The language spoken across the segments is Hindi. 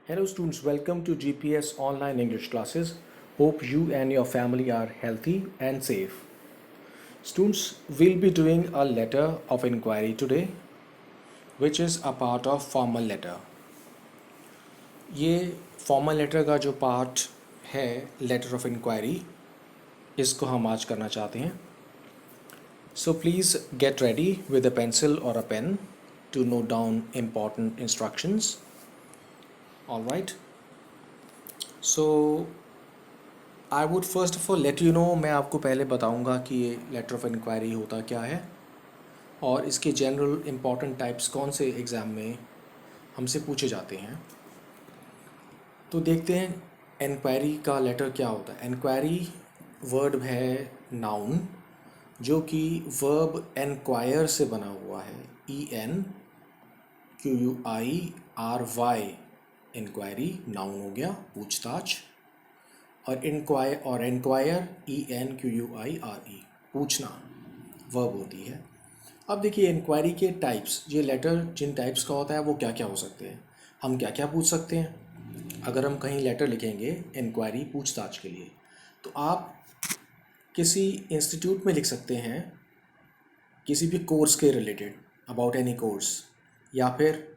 Hello students, welcome to GPS online English classes. Hope you and your family are healthy and safe. Students, we'll be doing a letter of inquiry today, which is a part of formal letter. ये formal letter का जो part है letter of inquiry, इसको हम आज करना चाहते हैं. So please get ready with a pencil or a pen to note down important instructions. All right. So I would first of all let you know, मैं आपको पहले बताऊंगा कि ये लेटर ऑफ इंक्वायरी होता क्या है और इसके जनरल इम्पॉर्टेंट टाइप्स कौन से एग्ज़ाम में हमसे पूछे जाते हैं. तो देखते हैं इंक्वायरी का लेटर क्या होता है. इंक्वायरी वर्ड है नाउन, जो कि वर्ब एनक्वायर से बना हुआ है. ENQUIRY, इंक्वायरी नाउन हो गया, पूछताछ. और एनक्वायर ENQUIRE, पूछना वर्ब होती है. अब देखिए इंक्वायरी के टाइप्स, ये लेटर जिन टाइप्स का होता है वो क्या क्या हो सकते हैं. हम क्या क्या पूछ सकते हैं अगर हम कहीं लेटर लिखेंगे इंक्वायरी पूछताछ के लिए. तो आप किसी इंस्टीट्यूट में लिख सकते हैं किसी भी कोर्स के रिलेटेड, अबाउट एनी कोर्स, या फिर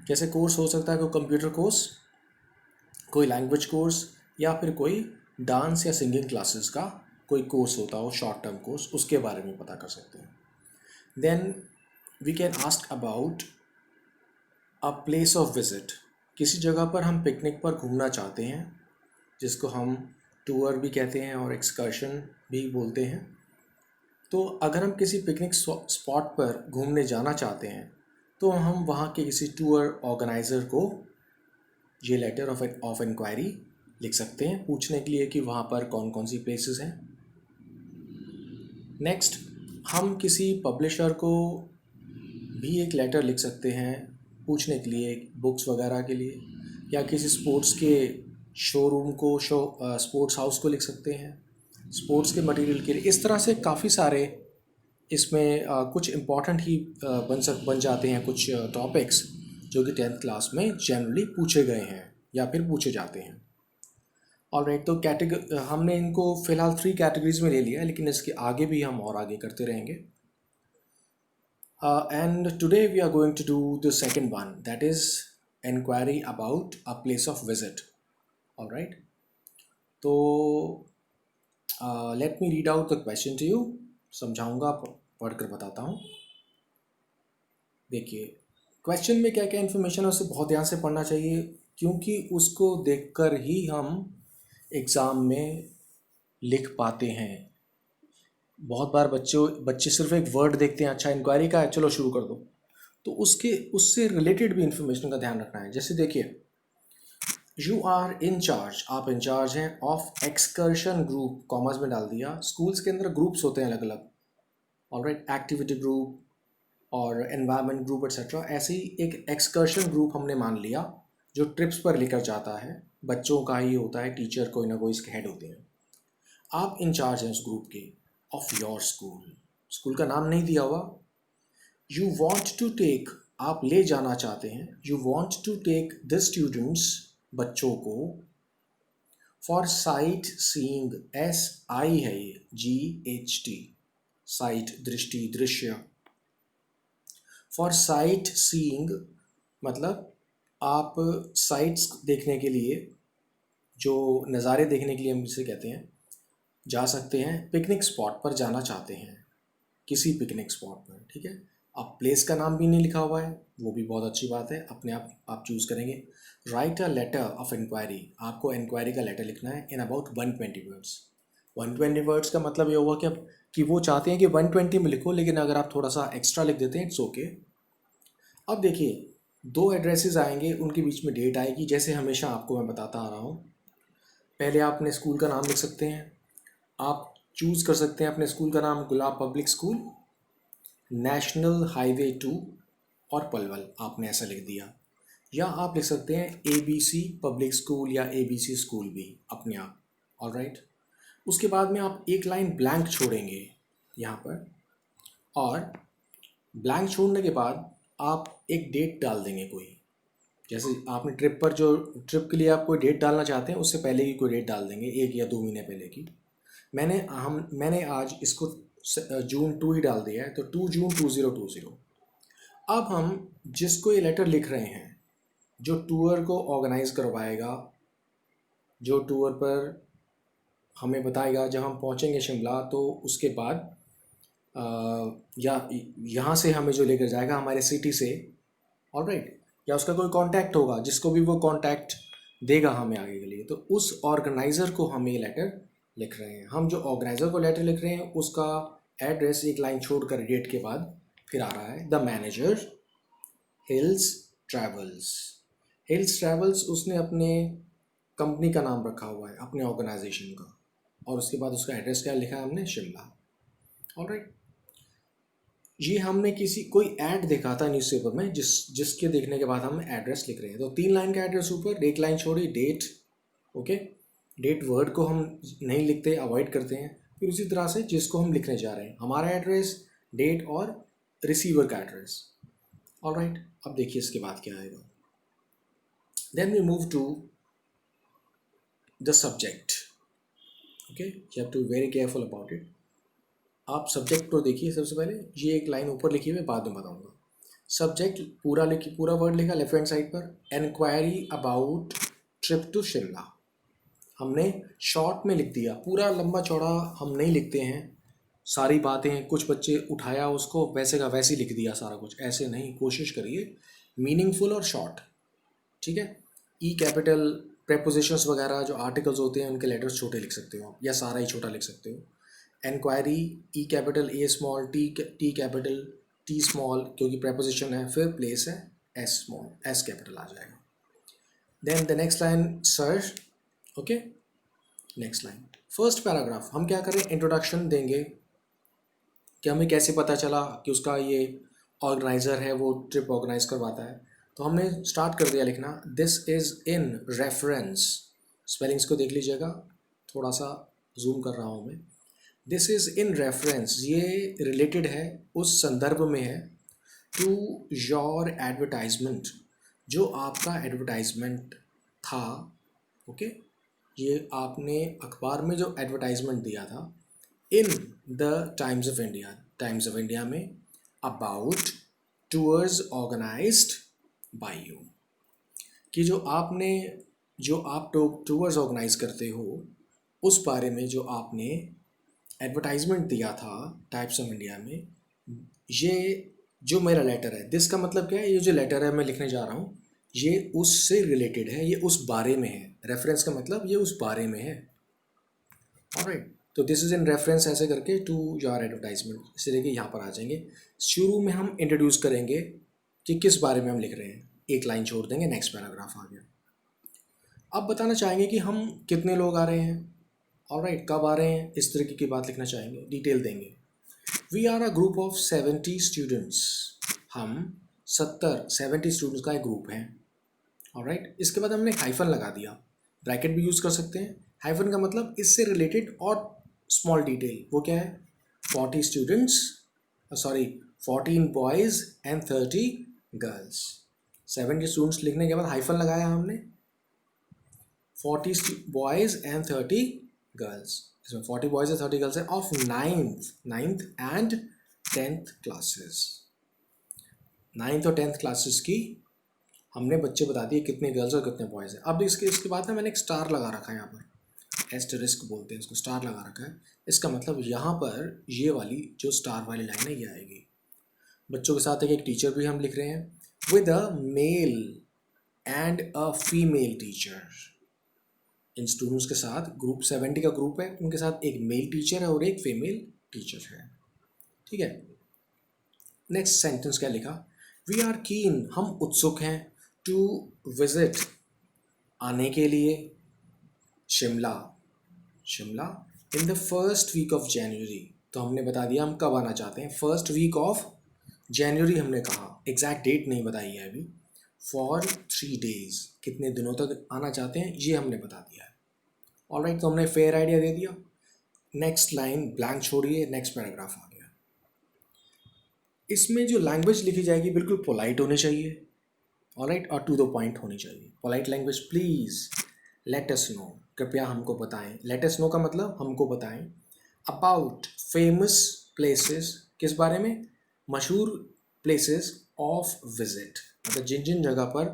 जैसे कोर्स हो सकता है कोई कंप्यूटर कोर्स, कोई लैंग्वेज कोर्स, या फिर कोई डांस या सिंगिंग क्लासेस का कोई कोर्स होता हो, शॉर्ट टर्म कोर्स, उसके बारे में पता कर सकते हैं. Then we can ask about a place of visit. किसी जगह पर हम पिकनिक पर घूमना चाहते हैं, जिसको हम टूर भी कहते हैं और एक्सकर्शन भी बोलते हैं. तो अगर हम किसी पिकनिक स्पॉट पर घूमने जाना चाहते हैं तो हम वहाँ के किसी टूर ऑर्गेनाइज़र को ये लेटर ऑफ इंक्वायरी लिख सकते हैं, पूछने के लिए कि वहाँ पर कौन कौन सी प्लेसेस हैं. नेक्स्ट, हम किसी पब्लिशर को भी एक लेटर लिख सकते हैं पूछने के लिए, बुक्स वगैरह के लिए, या किसी स्पोर्ट्स के शोरूम को, स्पोर्ट्स हाउस को लिख सकते हैं स्पोर्ट्स के मटेरियल के लिए. इस तरह से काफ़ी सारे इसमें कुछ इम्पॉर्टेंट ही बन जाते हैं कुछ टॉपिक्स जो कि 10th क्लास में जनरली पूछे गए हैं या फिर पूछे जाते हैं. ऑलराइट, तो हमने इनको फ़िलहाल 3 कैटेगरीज में ले लिया है, लेकिन इसके आगे भी हम और आगे करते रहेंगे. And today we are going to do the second one, that is inquiry about a place of visit. Alright, तो let me read out the question to you. समझाऊंगा, पढ़कर बताता हूँ. देखिए क्वेश्चन में क्या क्या इन्फॉर्मेशन है उसे बहुत ध्यान से पढ़ना चाहिए, क्योंकि उसको देखकर ही हम एग्ज़ाम में लिख पाते हैं. बहुत बार बच्चे सिर्फ एक वर्ड देखते हैं, अच्छा इंक्वायरी का है चलो शुरू कर दो, तो उससे रिलेटेड भी इंफॉर्मेशन का ध्यान रखना है. जैसे देखिए, यू आर इन चार्ज, आप इंचार्ज हैं, ऑफ एक्सकर्शन ग्रुप, कॉमर्स में डाल दिया. स्कूल्स के अंदर ग्रुप्स होते हैं अलग अलग, ऑलराइट, एक्टिविटी ग्रुप और एनवायरनमेंट ग्रुप एक्सेट्रा. ऐसे ही एक एक्सकर्शन ग्रुप हमने मान लिया जो ट्रिप्स पर लेकर जाता है, बच्चों का ही होता है, टीचर कोई ना कोई इसके हेड होते हैं. आप इंचार्ज हैं उस ग्रुप के, ऑफ योर स्कूल, स्कूल का नाम नहीं दिया हुआ. यू वॉन्ट टू टेक, आप ले जाना चाहते हैं, you want to take the students, बच्चों को, फॉर साइट सीइंग, SI है ये, GHT, साइट दृष्टि, दृश्य. फॉर साइट सीइंग मतलब आप साइट्स देखने के लिए, जो नज़ारे देखने के लिए हम इसे कहते हैं, जा सकते हैं. पिकनिक स्पॉट पर जाना चाहते हैं, किसी पिकनिक स्पॉट पर, ठीक है. अब प्लेस का नाम भी नहीं लिखा हुआ है, वो भी बहुत अच्छी बात है, अपने आप चूज़ करेंगे. Write a letter of inquiry, आपको इंक्वायरी का लेटर लिखना है इन अबाउट 120 वर्ड्स. 120 वर्ड्स का मतलब ये हुआ कि वो चाहते हैं कि 120 में लिखो, लेकिन अगर आप थोड़ा सा एक्स्ट्रा लिख देते हैं इट्स ओके. अब देखिए 2 एड्रेसेस आएंगे, उनके बीच में डेट आएगी. जैसे हमेशा आपको मैं बताता आ रहा हूँ, पहले आप अपने स्कूल का नाम लिख सकते हैं. आप चूज़ कर सकते हैं अपने स्कूल का नाम गुलाब पब्लिक स्कूल, नेशनल हाईवे 2 और पलवल, आपने ऐसा लिख दिया. या आप लिख सकते हैं ABC पब्लिक स्कूल या ABC स्कूल भी अपने आप. ऑलराइट, उसके बाद में आप एक लाइन ब्लैंक छोड़ेंगे यहाँ पर, और ब्लैंक छोड़ने के बाद आप एक डेट डाल देंगे कोई, जैसे आपने ट्रिप पर जो ट्रिप के लिए आप कोई डेट डालना चाहते हैं उससे पहले की कोई डेट डाल देंगे, 1 या 2 महीने पहले की। मैंने आज इसको June 2 ही डाल दिया है, तो 2 June 2020। अब हम जिसको ये लेटर लिख रहे हैं, जो टूर को ऑर्गेनाइज करवाएगा, जो टूर पर हमें बताएगा जब हम पहुंचेंगे शिमला, तो उसके बाद या यहाँ से हमें जो लेकर जाएगा हमारे सिटी से, ऑलराइट, या उसका कोई कांटेक्ट होगा जिसको भी वो कांटेक्ट देगा हमें आगे के लिए, तो उस ऑर्गेनाइज़र को हम ये लेटर लिख रहे हैं। हम जो ऑर्गेनाइज़र को लेटर लिख रहे हैं उसका एड्रेस एक लाइन छोड़कर डेट के बाद फिर आ रहा है, the manager hills travels. Hills travels उसने अपने कंपनी का नाम रखा हुआ है, अपने ऑर्गेनाइजेशन का, और उसके बाद उसका एड्रेस क्या लिखा है हमने, शिमला। ऑलराइट, ये हमने कोई ऐड देखा था न्यूज़पेपर में, जिसके देखने के बाद हम एड्रेस लिख रहे हैं। तो 3 लाइन का एड्रेस ऊपर, एक लाइन छोड़ी डेट, ओके। डेट वर्ड को हम नहीं लिखते, अवॉइड करते हैं। फिर उसी तरह से जिसको हम लिखने जा रहे हैं, हमारा एड्रेस, डेट और रिसीवर का एड्रेस। ऑलराइट, अब देखिए इसके बाद क्या आएगा। Then we move to the subject. Okay, you have to very careful about it. आप सब्जेक्ट को देखिए सबसे पहले, ये एक लाइन ऊपर लिखी हुई है, बाद में बताऊंगा। सब्जेक्ट पूरा वर्ड लिखा लेफ्ट हैंड साइड पर, inquiry about trip to Shimla. हमने शॉर्ट में लिख दिया, पूरा लंबा चौड़ा हम नहीं लिखते हैं सारी बातें। कुछ बच्चे उठाया उसको वैसे का वैसे ही लिख दिया सारा कुछ, ऐसे नहीं, कोशिश करिए मीनिंगफुल और शॉर्ट, ठीक है। ई कैपिटल प्रेपोजिशंस वगैरह जो आर्टिकल्स होते हैं उनके लेटर्स छोटे लिख सकते हो आप, या सारा ही छोटा लिख सकते हो। Inquiry E capital, A small, T capital, T small क्योंकि प्रेपोजिशन है, फिर प्लेस है एस स्मॉल, एस कैपिटल आ जाएगा। Then the next line sir, okay. Next line first paragraph हम क्या करें, इंट्रोडक्शन देंगे कि हमें कैसे पता चला कि उसका ये ऑर्गेनाइज़र है, वो ट्रिप ऑर्गेनाइज करवाता है। तो हमने स्टार्ट कर दिया लिखना, this is in reference. Spellings को देख लीजिएगा, थोड़ा सा जूम कर रहा हूँ मैं। दिस इज़ इन रेफरेंस, ये रिलेटेड है, उस संदर्भ में है, टू योर एडवर्टाइजमेंट, जो आपका एडवर्टाइजमेंट था, ओके। ये आपने अखबार में जो एडवर्टाइजमेंट दिया था, in the Times of India में, about tours organised by you, कि जो आप टूर्स ऑर्गेनाइज करते हो उस बारे में जो आपने एडवर्टाइजमेंट दिया था टाइम्स ऑफ इंडिया में। ये जो मेरा लेटर है, दिस का मतलब क्या है, ये जो लेटर है मैं लिखने जा रहा हूँ ये उससे रिलेटेड है, ये उस बारे में है। रेफरेंस का मतलब ये उस बारे में है, ऑलराइट। तो दिस इज़ इन रेफरेंस ऐसे करके टू योर एडवर्टाइजमेंट, इसे लेके यहाँ पर आ जाएंगे। शुरू में हम इंट्रोड्यूस करेंगे कि किस बारे में हम लिख रहे हैं, एक लाइन छोड़ देंगे, नेक्स्ट पैराग्राफ आ गया। अब बताना चाहेंगे कि हम कितने लोग आ रहे हैं, ऑलराइट, कब आ रहे हैं, इस तरीके की बात लिखना चाहेंगे, डिटेल देंगे। We are a group of 70 students, हम 70 स्टूडेंट्स का एक ग्रुप है, ऑलराइट। इसके बाद हमने हाइफन लगा दिया, ब्रैकेट भी यूज़ कर सकते हैं। हाइफन का मतलब इससे रिलेटेड और स्मॉल डिटेल, वो क्या है, 40 students, sorry 14 boys and 30 girls. 70 students लिखने के बाद हाइफन लगाया हमने, 40 बॉयज़ एंड 30 गर्ल्स, इसमें 40 बॉयज़ एंड 30 गर्ल्स है, of ninth and 10th classes. 9th और 10th क्लासेस की हमने बच्चे बता दिए कितने गर्ल्स और कितने बॉयज़ हैं। अब इसके बाद ना मैंने एक स्टार लगा रखा है, यहाँ पर एस्टरिस्क बोलते हैं इसको, स्टार लगा रखा है। इसका मतलब यहाँ पर ये वाली जो स्टार वाली लाइन है ये आएगी। बच्चों के साथ एक टीचर भी हम लिख रहे हैं, with a male and a female teacher. In students के साथ ग्रुप 70 का ग्रुप है, उनके साथ एक मेल टीचर है और एक फीमेल टीचर है, ठीक है। नेक्स्ट सेंटेंस क्या लिखा, वी आर कीन, हम उत्सुक हैं, टू विजिट, आने के लिए, Shimla in the first week of January. तो हमने बता दिया हम कब आना चाहते हैं, फर्स्ट वीक ऑफ जनवरी हमने कहा, एग्जैक्ट डेट नहीं बताई है अभी। फॉर 3 days, कितने दिनों तक आना चाहते हैं ये हमने बता दिया है, ऑलराइट। तो हमने फेयर आइडिया दे दिया। नेक्स्ट लाइन ब्लैंक छोड़िए, नेक्स्ट पैराग्राफ आ गया। इसमें जो लैंग्वेज लिखी जाएगी बिल्कुल पोलाइट होनी चाहिए, ऑलराइट, और टू द पॉइंट होनी चाहिए। Polite language, please let us know, कृपया हमको बताएं। लेट अस नो का मतलब हमको बताएं अबाउट फेमस प्लेसेस, किस बारे में, मशहूर प्लेसेस ऑफ विजिट, मतलब जिन जिन जगह पर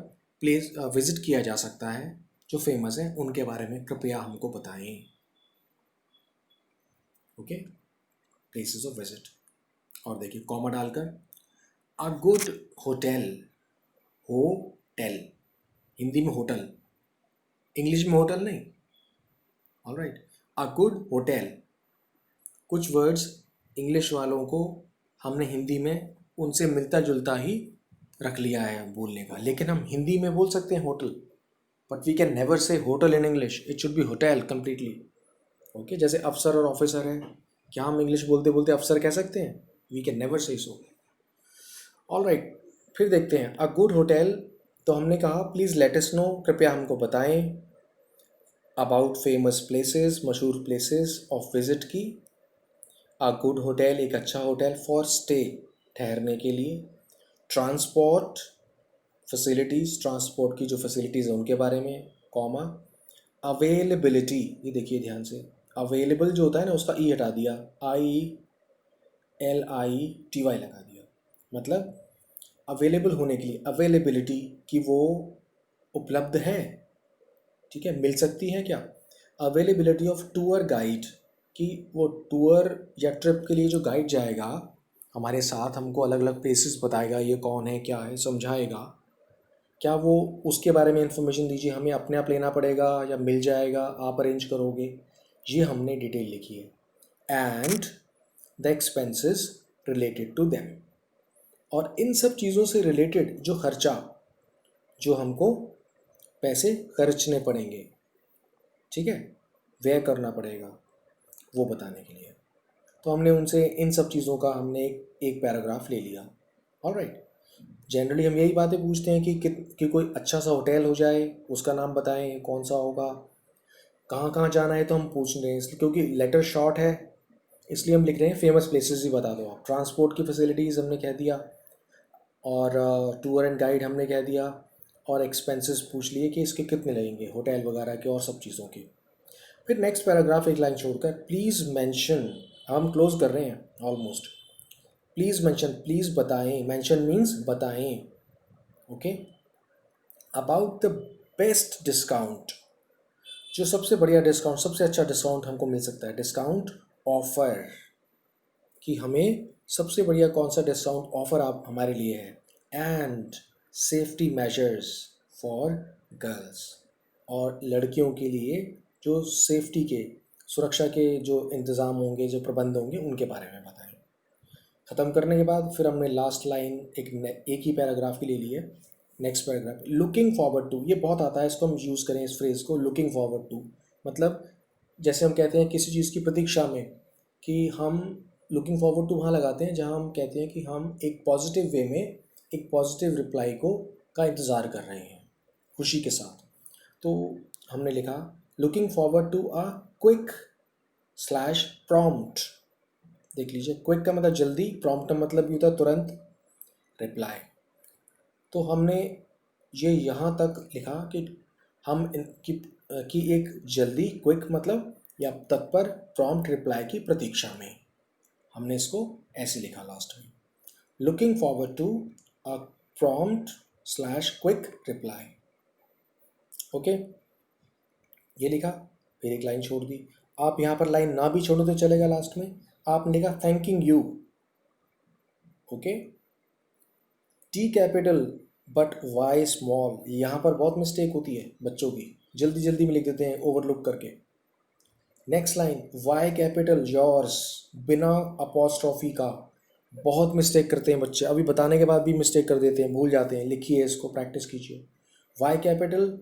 प्लेस विजिट किया जा सकता है जो फेमस है उनके बारे में कृपया हमको बताएं। Okay, places of visit. और देखिए कॉमा डालकर a good hotel, hotel Hindi में होटल, इंग्लिश में होटल नहीं, ऑलराइट। अ गुड होटल, कुछ वर्ड्स इंग्लिश वालों को हमने हिंदी में उनसे मिलता जुलता ही रख लिया है बोलने का, लेकिन हम हिंदी में बोल सकते हैं hotel, but we can never say hotel in English, it should be hotel completely. Okay, जैसे अफसर और ऑफिसर है, क्या हम इंग्लिश बोलते बोलते अफसर कह सकते हैं? वी कैन नेवर से सो। ऑलराइट, फिर देखते हैं अ गुड होटल। तो हमने कहा प्लीज़ लेट अस नो, कृपया हमको बताएं अबाउट फेमस प्लेसेस, मशहूर प्लेसेस ऑफ विजिट की। अ गुड होटल, एक अच्छा होटल, फॉर स्टे, ठहरने के लिए। ट्रांसपोर्ट फैसिलिटीज़, ट्रांसपोर्ट की जो फैसिलिटीज़ है उनके बारे में, कॉमा। अवेलेबिलिटी, ये देखिए ध्यान से, अवेलेबल जो होता है ना उसका ई हटा दिया, ILITY लगा दिया, मतलब अवेलेबल होने के लिए, अवेलेबिलिटी कि वो उपलब्ध है, ठीक है, मिल सकती है क्या। अवेलेबिलिटी ऑफ टूर गाइड, कि वो टूर या ट्रिप के लिए जो गाइड जाएगा हमारे साथ, हमको अलग अलग प्लेसेस बताएगा, ये कौन है क्या है समझाएगा, क्या वो उसके बारे में इंफॉर्मेशन दीजिए, हमें अपने आप लेना पड़ेगा या मिल जाएगा, आप अरेंज करोगे, ये हमने डिटेल लिखी है। And the expenses related to them, और इन सब चीज़ों से रिलेटेड जो खर्चा, जो हमको पैसे खर्चने पड़ेंगे, ठीक है, व्यय करना पड़ेगा, वो बताने के लिए। तो हमने उनसे इन सब चीज़ों का हमने एक पैराग्राफ ले लिया। ऑलराइट, जनरली हम यही बातें पूछते हैं कि कोई अच्छा सा होटल हो जाए, उसका नाम बताएं कौन सा होगा, कहाँ कहाँ जाना है, तो हम पूछ रहे हैं इसलिए क्योंकि लेटर शॉर्ट है, इसलिए हम लिख रहे हैं फेमस प्लेसेस ही बता दो आप। ट्रांसपोर्ट की फैसिलिटीज़ हमने कह दिया, और टूर एंड गाइड हमने कह दिया, और एक्सपेंसेस पूछ लिए कि इसके कितने लगेंगे होटल वगैरह के और सब चीज़ों के। फिर नेक्स्ट पैराग्राफ एक लाइन छोड़कर प्लीज़ मेंशन, हम क्लोज कर रहे हैं ऑलमोस्ट। प्लीज़ मेंशन, प्लीज़ बताएं, मेंशन मीन्स बताएं, okay, about the best discount, जो सबसे बढ़िया डिस्काउंट, सबसे अच्छा डिस्काउंट हमको मिल सकता है, डिस्काउंट ऑफर, कि हमें सबसे बढ़िया कौन सा डिस्काउंट ऑफर आप हमारे लिए है। And safety measures for girls, और लड़कियों के लिए जो सेफ्टी के, सुरक्षा के जो इंतज़ाम होंगे, जो प्रबंध होंगे, उनके बारे में बताएं। ख़त्म करने के बाद फिर हमने लास्ट लाइन एक ही पैराग्राफ के लिए ली है। Next paragraph, looking forward to, ये बहुत आता है, इसको हम यूज़ करें इस फ्रेज़ को, लुकिंग फॉरवर्ड टू, मतलब जैसे हम कहते हैं किसी चीज़ की प्रतीक्षा में, कि हम लुकिंग फॉरवर्ड टू वहाँ लगाते हैं जहाँ हम कहते हैं कि हम एक पॉजिटिव वे में एक पॉजिटिव रिप्लाई को का इंतज़ार कर रहे हैं खुशी के साथ। तो हमने लिखा looking forward to a quick slash prompt, देख लीजिए, क्विक का मतलब जल्दी, प्रॉम्प्ट का मतलब ये होता है तुरंत, रिप्लाई। तो हमने ये यहाँ तक लिखा कि हम कि एक जल्दी, क्विक मतलब या तत्पर, प्रॉम्प्ट रिप्लाई की प्रतीक्षा में, हमने इसको ऐसे लिखा लास्ट में, looking forward to a prompt slash quick reply. Okay, ये लिखा, फिर एक लाइन छोड़ दी। आप यहाँ पर लाइन ना भी छोड़ो तो चलेगा, लास्ट में आपने लिखा thanking you. Okay, T capital but why small, यहाँ पर बहुत मिस्टेक होती है बच्चों की, जल्दी जल्दी में लिख देते हैं ओवरलुक करके। Next line, Y capital yours, बिना अपॉस्ट्रॉफी का, बहुत मिस्टेक करते हैं बच्चे, अभी बताने के बाद भी मिस्टेक कर देते हैं, भूल जाते हैं, लिखिए इसको, प्रैक्टिस कीजिए। वाई कैपिटल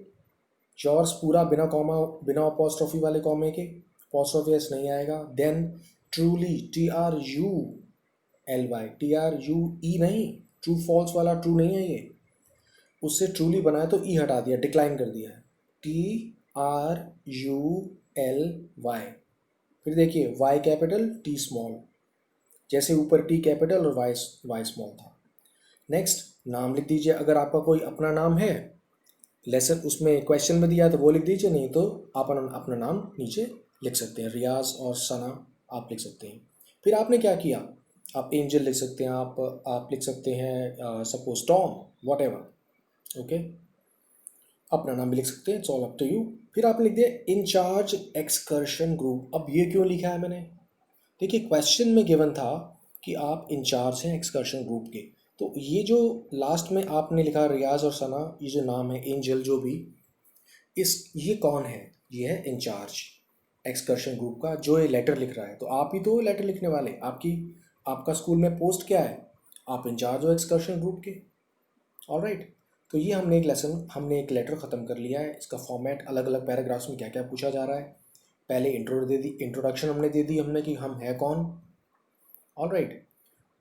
योर्स पूरा बिना कॉमा, बिना अपॉस्ट्रॉफी वाले कॉमे के, अपॉस्ट्रॉफी एस नहीं आएगा। देन ट्रूली, TRULY, TRUE नहीं, ट्रू फॉल्स वाला ट्रू नहीं है ये, उससे ट्रूली बनाया तो ई हटा दिया, डिक्लाइन कर दिया है, TRULY। फिर देखिए वाई कैपिटल टी स्मॉल, जैसे ऊपर टी कैपिटल और वाई स्मॉल था। नेक्स्ट, नाम लिख दीजिए। अगर आपका कोई अपना नाम है, लेसन उसमें क्वेश्चन में दिया तो वो लिख दीजिए, नहीं तो आप अपना नाम नीचे लिख सकते हैं। रियाज और सना आप लिख सकते हैं। फिर आपने क्या किया, आप एंजल लिख सकते हैं, आप लिख सकते हैं suppose Tom, whatever, okay, अपना नाम भी लिख सकते हैं, it's all up to you. फिर आपने लिख दिया इंचार्ज एक्सकर्शन ग्रुप। अब ये क्यों लिखा है मैंने, देखिए क्वेश्चन में गिवन था कि आप इंचार्ज हैं एक्सकर्शन ग्रुप के, तो ये जो लास्ट में आपने लिखा रियाज और सना, ये जो नाम है एंजल जो भी, ये कौन है, ये है इंचार्ज एक्सकर्शन ग्रुप का जो ये लेटर लिख रहा है। तो आप ही तो लेटर लिखने वाले, आपका स्कूल में पोस्ट क्या है, आप इंचार्ज हो एक्सकर्शन ग्रुप के। ऑलराइट, तो ये हमने एक लेटर ख़त्म कर लिया है। इसका फॉर्मेट अलग अलग पैराग्राफ्स में क्या क्या पूछा जा रहा है, पहले इंट्रोडक्शन हमने दे दी हमने कि हम है कौन। ऑलराइट,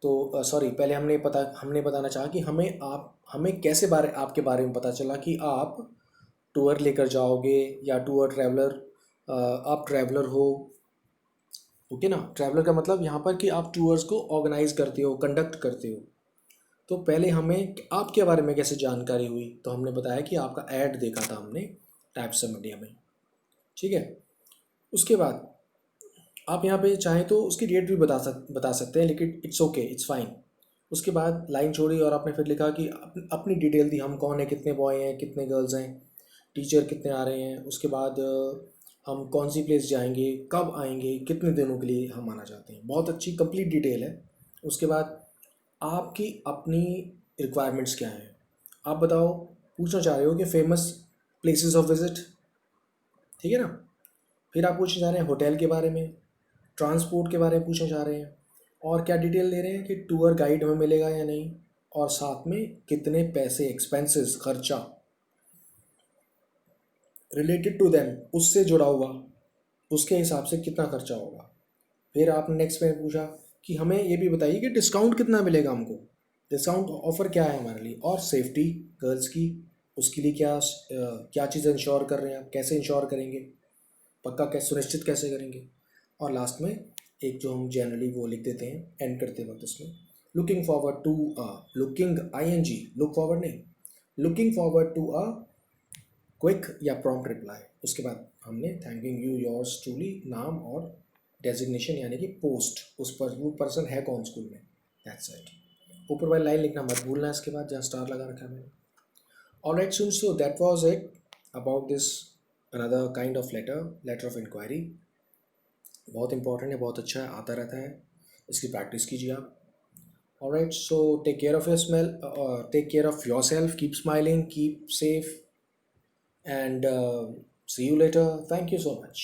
तो सॉरी, पहले हमने बताना चाहा कि हमें कैसे आपके बारे में पता चला कि आप टूर लेकर जाओगे या टूर ट्रैवलर, आप ट्रैवलर हो, ओके ना। ट्रैवलर का मतलब यहाँ पर कि आप टूर्स को ऑर्गेनाइज करते हो, कंडक्ट करते हो। तो पहले हमें आपके बारे में कैसे जानकारी हुई, तो हमने बताया कि आपका ऐड देखा था हमने टाइप्स ऑफ मीडिया में, ठीक है। उसके बाद आप यहाँ पे चाहें तो उसकी डेट भी बता सकते हैं, लेकिन इट्स ओके, इट्स फाइन। उसके बाद लाइन छोड़ी और आपने फिर लिखा कि अपनी डिटेल दी, हम कौन है, कितने बॉय हैं, कितने गर्ल्स हैं, टीचर कितने आ रहे हैं। उसके बाद हम कौन सी प्लेस जाएंगे, कब आएंगे, कितने दिनों के लिए हम आना चाहते हैं, बहुत अच्छी कंप्लीट डिटेल है। उसके बाद आपकी अपनी रिक्वायरमेंट्स क्या हैं, आप बताओ, पूछना चाह रहे हो कि फेमस प्लेसेस ऑफ विजिट, ठीक है ना। फिर आप पूछना चाह रहे हैं होटल के बारे में, ट्रांसपोर्ट के बारे में पूछना चाह रहे हैं, और क्या डिटेल दे रहे हैं कि टूर गाइड हमें मिलेगा या नहीं, और साथ में कितने पैसे, एक्सपेंसेस, खर्चा रिलेटेड टू देम, उससे जुड़ा हुआ, उसके हिसाब से कितना खर्चा होगा। फिर आपने नेक्स्ट में पूछा कि हमें ये भी बताइए कि डिस्काउंट कितना मिलेगा हमको, डिस्काउंट ऑफ़र क्या है हमारे लिए, और सेफ्टी गर्ल्स की, उसके लिए क्या चीज़ इंश्योर कर रहे हैं आप, कैसे इंश्योर करेंगे, पक्का कैसे सुनिश्चित कैसे करेंगे। और लास्ट में एक जो हम जनरली वो लिख देते हैं एंड करते वक्त उसमें, looking forward to looking ING, look forward नहीं, लुकिंग फॉरवर्ड टू क्विक या प्रॉम्प्ट रिप्लाई। उसके बाद हमने थैंकिंग यू योर्स ट्रूली, नाम और डेजिग्नेशन यानी कि पोस्ट, उस पर वो पर्सन है कौन स्कूल में, दैट्स इट। ऊपर वाली लाइन लिखना मत भूलना इसके बाद जहाँ स्टार लगा रखा है मैंने। ऑलराइट सुन, so that was it about this another kind of letter of inquiry. बहुत इंपॉर्टेंट है, बहुत अच्छा है, आता रहता है, इसकी प्रैक्टिस कीजिए आप। Alright, so take care of take care of yourself, keep smiling, keep safe, and see you later. Thank you so much.